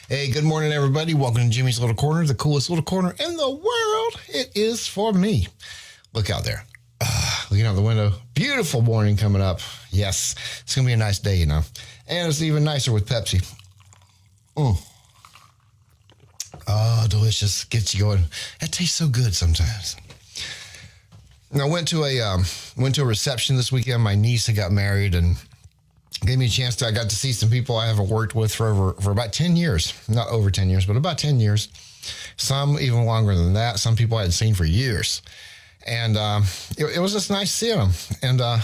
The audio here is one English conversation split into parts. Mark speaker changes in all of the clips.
Speaker 1: Hey, good morning, everybody. Welcome to Jimmy's Little Corner, the coolest little corner in the world. It is for me. Look out there. Looking out the window. Beautiful morning coming up. Yes, it's going to be a nice day, And it's even nicer with Pepsi. Oh, delicious. Gets you going. That tastes so good sometimes. I went to a reception this weekend. My niece had got married and gave me a chance I got to see some people I haven't worked with for about 10 years. Not over 10 years, but about 10 years. Some even longer than that. Some people I hadn't seen for years. And it was just nice seeing them. And I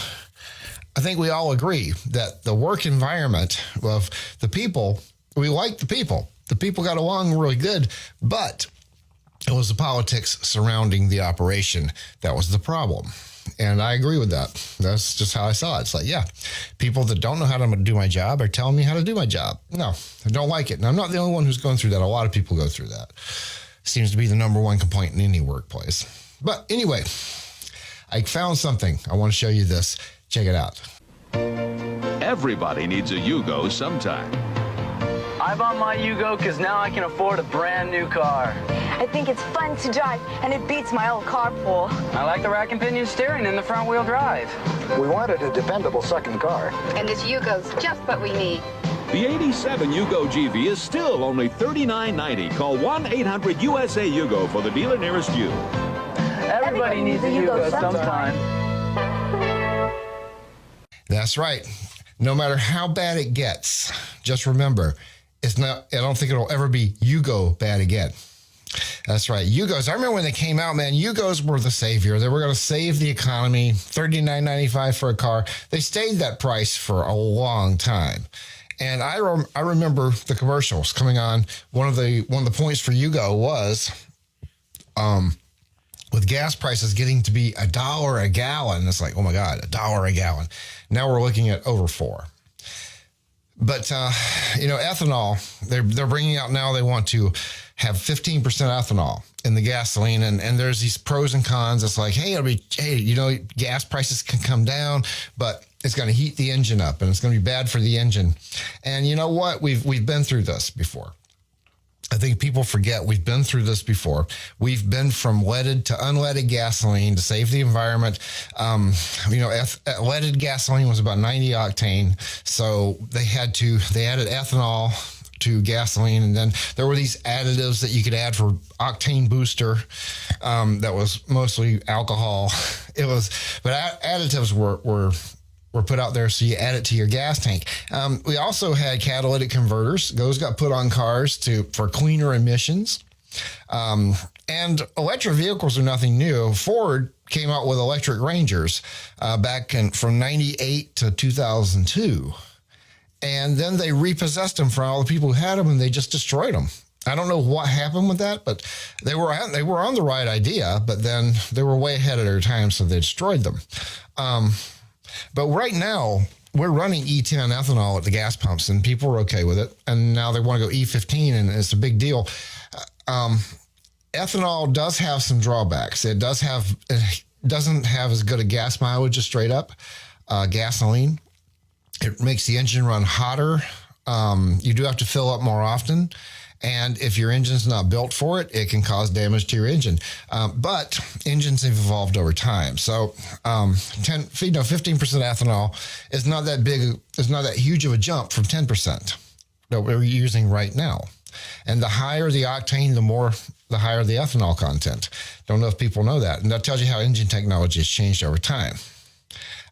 Speaker 1: think we all agree that the work environment of the people, we like the people. The people got along really good, but it was the politics surrounding the operation that was the problem. And I agree with that. That's just how I saw it. It's like, yeah, people that don't know how to do my job are telling me how to do my job. No, I don't like it. And I'm not the only one who's going through that. A lot of people go through that. Seems to be the number one complaint in any workplace. But anyway, I found something. I want to show you this. Check it out.
Speaker 2: Everybody needs a Yugo sometime.
Speaker 3: I bought my Yugo because now I can afford a brand new car.
Speaker 4: I think it's fun to drive, and it beats my old carpool.
Speaker 3: I like the rack and pinion steering and the front wheel drive.
Speaker 5: We wanted a dependable second car.
Speaker 6: And this Yugo's just what we need.
Speaker 2: The 87 Yugo GV is still only $39.90. Call 1-800-USA-YUGO for the dealer nearest you.
Speaker 3: Everybody needs a Yugo sometime.
Speaker 1: That's right. No matter how bad it gets, just remember, it's not. I don't think it'll ever be Yugo bad again. That's right. Yugos. I remember when they came out, man, Yugos were the savior. They were going to save the economy. $39.95 for a car. They stayed that price for a long time. And I remember the commercials coming on. One of the points for Yugo was, with gas prices getting to be $1 a gallon. It's like, oh my God, $1 a gallon. Now we're looking at over $4. But ethanol. They're bringing out now. They want to have 15% ethanol in the gasoline, and there's these pros and cons. It's like, gas prices can come down, but it's going to heat the engine up, and it's going to be bad for the engine. And you know what? We've been through this before. I think people forget we've been through this before. We've been from leaded to unleaded gasoline to save the environment. Leaded gasoline was about 90 octane, so they added ethanol to gasoline, and then there were these additives that you could add for octane booster. That was mostly alcohol. But additives were put out there, so you add it to your gas tank. We also had catalytic converters. Those got put on cars for cleaner emissions. And electric vehicles are nothing new. Ford came out with electric Rangers from 98 to 2002. And then they repossessed them from all the people who had them, and they just destroyed them. I don't know what happened with that, but they were on the right idea, but then they were way ahead of their time, so they destroyed them. But right now, we're running E10 ethanol at the gas pumps, and people are okay with it. And now they want to go E15, and it's a big deal. Ethanol does have some drawbacks. It doesn't have as good a gas mileage as straight up gasoline. It makes the engine run hotter. You do have to fill up more often. And if your engine's not built for it, it can cause damage to your engine. But engines have evolved over time. So 15% ethanol is not that big. It's not that huge of a jump from 10% that we're using right now. And the higher the octane, the higher the ethanol content. Don't know if people know that. And that tells you how engine technology has changed over time.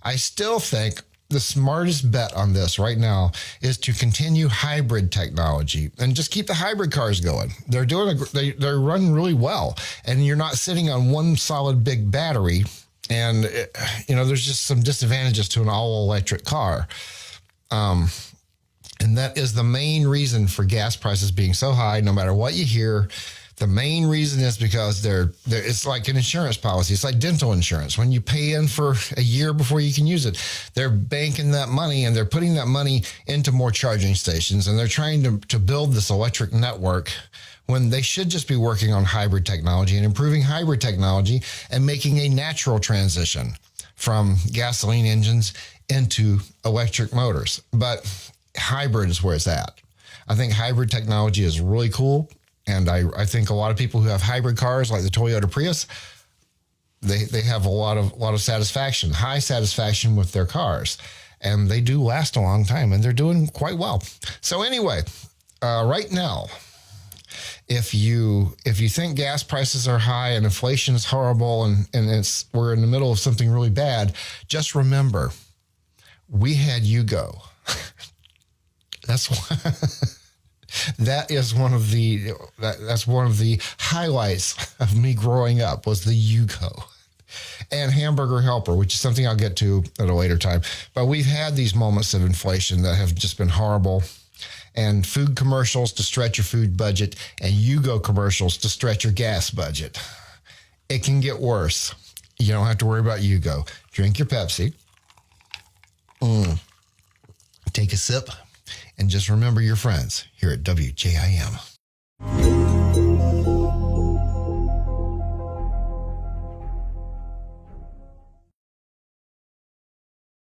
Speaker 1: I still think the smartest bet on this right now is to continue hybrid technology and just keep the hybrid cars going. They're they're running really well, and you're not sitting on one solid big battery. And there's just some disadvantages to an all electric car. And that is the main reason for gas prices being so high, no matter what you hear. The main reason is because it's like an insurance policy. It's like dental insurance. When you pay in for a year before you can use it, they're banking that money, and they're putting that money into more charging stations, and they're trying to build this electric network when they should just be working on hybrid technology and improving hybrid technology and making a natural transition from gasoline engines into electric motors. But hybrid is where it's at. I think hybrid technology is really cool. And I think a lot of people who have hybrid cars like the Toyota Prius, they have a lot of satisfaction, high satisfaction with their cars. And they do last a long time, and they're doing quite well. So anyway, right now, if you think gas prices are high and inflation is horrible and we're in the middle of something really bad, just remember, we had Yugo. That's why. That's one of the highlights of me growing up was the Yugo. And Hamburger Helper, which is something I'll get to at a later time. But we've had these moments of inflation that have just been horrible. And food commercials to stretch your food budget, and Yugo commercials to stretch your gas budget. It can get worse. You don't have to worry about Yugo. Drink your Pepsi. Take a sip. And just remember your friends here at WJIM.